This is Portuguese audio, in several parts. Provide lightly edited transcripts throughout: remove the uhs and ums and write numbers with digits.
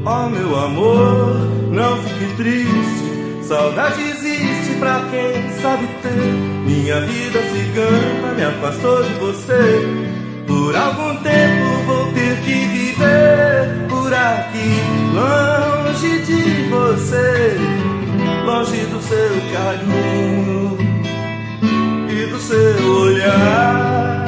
Oh meu amor, não fique triste, saudade existe pra quem sabe ter. Minha vida cigana me afastou de você, por algum tempo vou ter que viver por aqui, longe de você, longe do seu carinho e do seu olhar.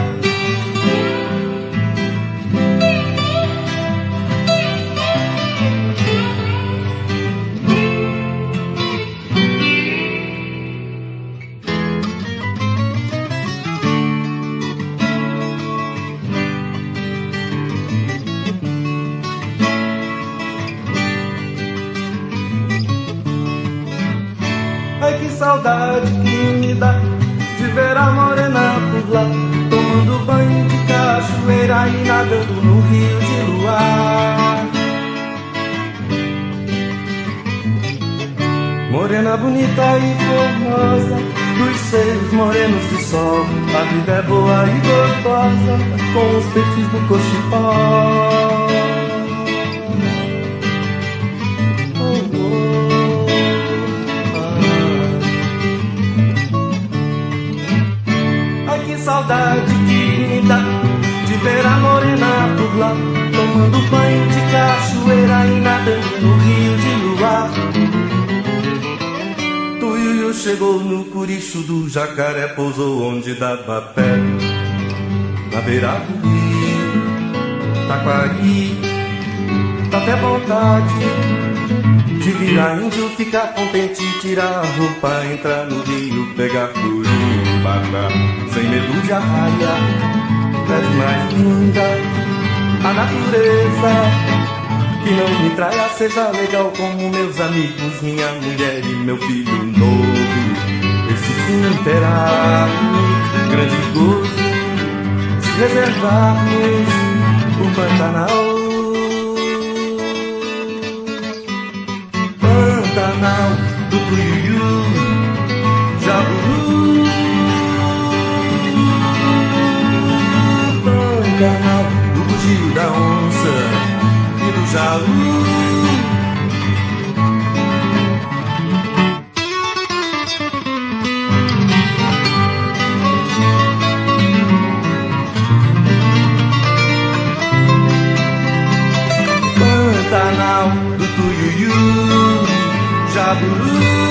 Ai, que saudade que me dá de ver a morena por lá, tomando banho de cachoeira e nadando no rio de luar. Morena bonita e formosa, dos seios morenos de sol, a vida é boa e gostosa, com os peixes do cochipó. Saudade que me dá de ver a morena por lá, tomando banho de cachoeira e nadando no rio de luar. Tuiuiu chegou no curicho do jacaré, pousou onde dava pé, na beira do rio Taquari. Dá até vontade de virar índio, ficar contente, tirar a roupa, entrar no rio, pegar curubata, sem medo de arraia. É mais linda a natureza, que não me traia, seja legal como meus amigos, minha mulher e meu filho novo. Esse sim terá grande gozo se reservarmos o Pantanal. Pantanal do Tuiuiu, Jaburu. Pantanal do bugio da onça e do jalu. Pantanal do Tuiuiu, Jaburu.